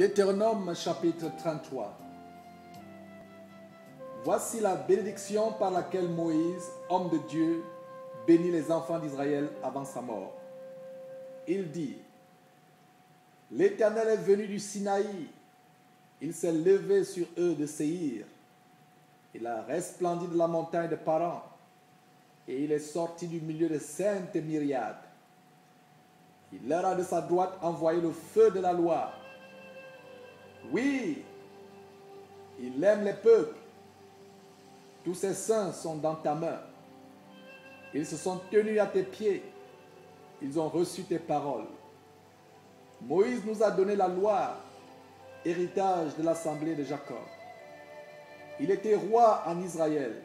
Deutéronome chapitre 33. Voici la bénédiction par laquelle Moïse, homme de Dieu, bénit les enfants d'Israël avant sa mort. Il dit: L'Éternel est venu du Sinaï, il s'est levé sur eux de Séhir, il a resplendi de la montagne de Paran, et il est sorti du milieu de saintes myriades. Il leur a de sa droite envoyé le feu de la loi. Oui, il aime les peuples. Tous ses saints sont dans ta main. Ils se sont tenus à tes pieds. Ils ont reçu tes paroles. Moïse nous a donné la loi, héritage de l'assemblée de Jacob. Il était roi en Israël,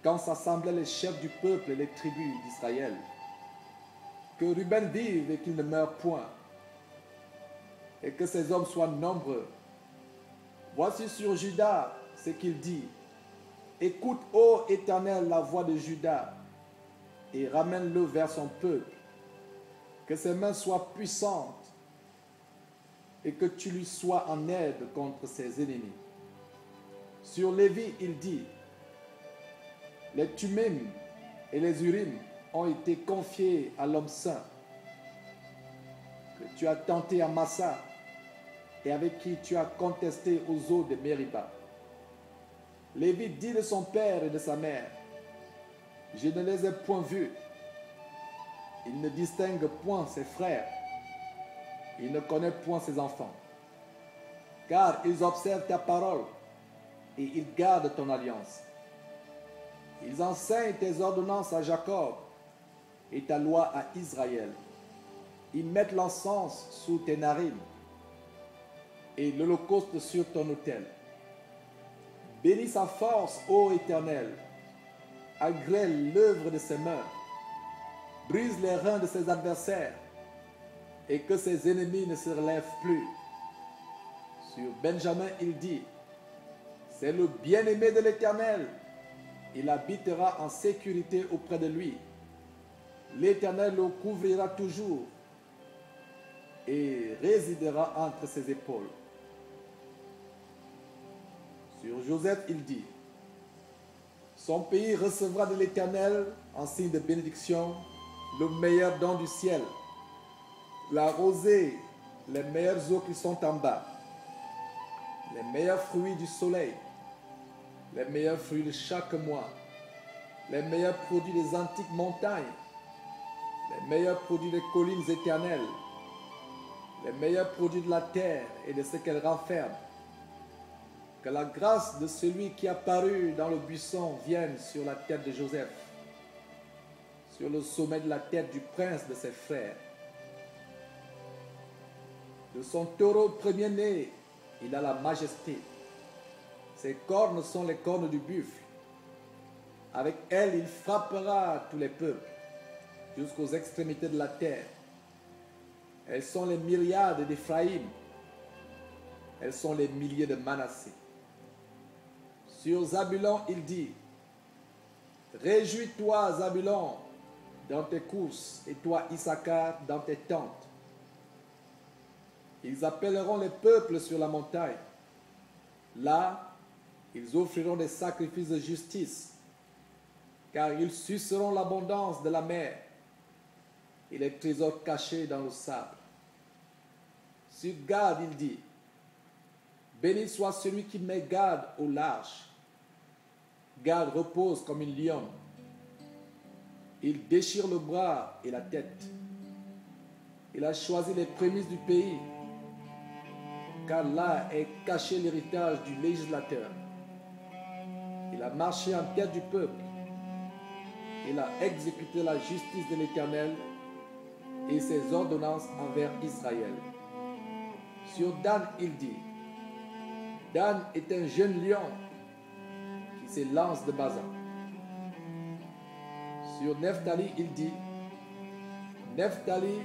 quand s'assemblaient les chefs du peuple et les tribus d'Israël. Que Ruben vive et qu'il ne meure point, et que ses hommes soient nombreux. Voici sur Juda ce qu'il dit: Écoute, ô Éternel, la voix de Juda, et ramène-le vers son peuple. Que ses mains soient puissantes, et que tu lui sois en aide contre ses ennemis. Sur Lévi, il dit: Les Tumim et les Urim ont été confiés à l'homme saint, que tu as tenté à Massa, et avec qui tu as contesté aux eaux de Mériba. Lévi dit de son père et de sa mère: Je ne les ai point vus. Il ne distingue point ses frères. Il ne connaît point ses enfants. Car ils observent ta parole et ils gardent ton alliance. Ils enseignent tes ordonnances à Jacob et ta loi à Israël. Ils mettent l'encens sous tes narines et l'holocauste sur ton autel. Bénis sa force, ô Éternel. Agrée l'œuvre de ses mains. Brise les reins de ses adversaires et que ses ennemis ne se relèvent plus. Sur Benjamin, il dit: C'est le bien-aimé de l'Éternel. Il habitera en sécurité auprès de lui. L'Éternel le couvrira toujours et résidera entre ses épaules. Sur Joseph, il dit: Son pays recevra de l'Éternel, en signe de bénédiction, le meilleur don du ciel, la rosée, les meilleures eaux qui sont en bas, les meilleurs fruits du soleil, les meilleurs fruits de chaque mois, les meilleurs produits des antiques montagnes, les meilleurs produits des collines éternelles, les meilleurs produits de la terre et de ce qu'elle renferme. Que la grâce de celui qui a paru dans le buisson vienne sur la tête de Joseph, sur le sommet de la tête du prince de ses frères. De son taureau premier-né, il a la majesté. Ses cornes sont les cornes du buffle. Avec elles, il frappera tous les peuples, jusqu'aux extrémités de la terre. Elles sont les myriades d'Éphraïm. Elles sont les milliers de Manassé. Sur Zabulon, il dit: Réjouis-toi, Zabulon, dans tes courses, et toi, Issachar, dans tes tentes. Ils appelleront les peuples sur la montagne. Là, ils offriront des sacrifices de justice, car ils suceront l'abondance de la mer et les trésors cachés dans le sable. Sur Gad, il dit: Béni soit celui qui met Gad au large. Gad repose comme une lionne. Il déchire le bras et la tête. Il a choisi les prémices du pays, car là est caché l'héritage du législateur. Il a marché en tête du peuple. Il a exécuté la justice de l'Éternel et ses ordonnances envers Israël. Sur Dan, il dit: Dan est un jeune lion qui s'élance de Bazan. Sur Nephtali, il dit: Nephtali,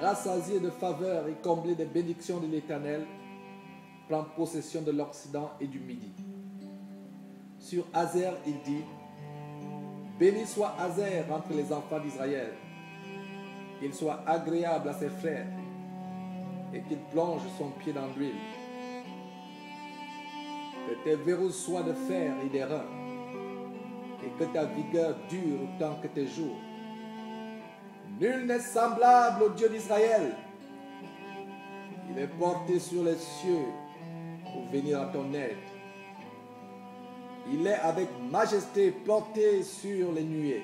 rassasié de faveur et comblé des bénédictions de l'Éternel, prend possession de l'Occident et du Midi. Sur Azer, il dit: Béni soit Azer entre les enfants d'Israël, qu'il soit agréable à ses frères, et qu'il plonge son pied dans l'huile. Que tes verrous soient de fer et d'airain, et que ta vigueur dure autant que tes jours. Nul n'est semblable au Dieu d'Israël. Il est porté sur les cieux pour venir à ton aide. Il est avec majesté porté sur les nuées.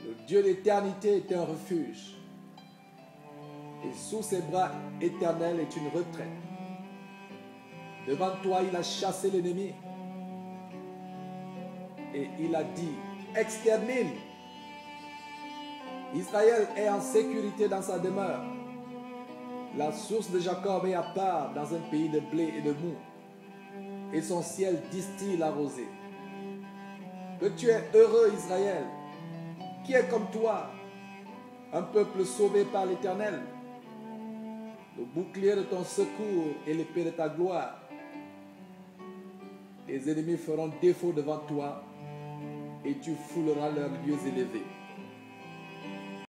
Le Dieu d'éternité est un refuge, et sous ses bras éternels est une retraite. Devant toi, il a chassé l'ennemi, et il a dit, extermine. Israël est en sécurité dans sa demeure. La source de Jacob est à part dans un pays de blé et de mou, et son ciel distille la rosée. Que tu es heureux, Israël, qui est comme toi, un peuple sauvé par l'Éternel, le bouclier de ton secours et l'épée de ta gloire. Tes ennemis feront défaut devant toi, et tu fouleras leurs lieux élevés.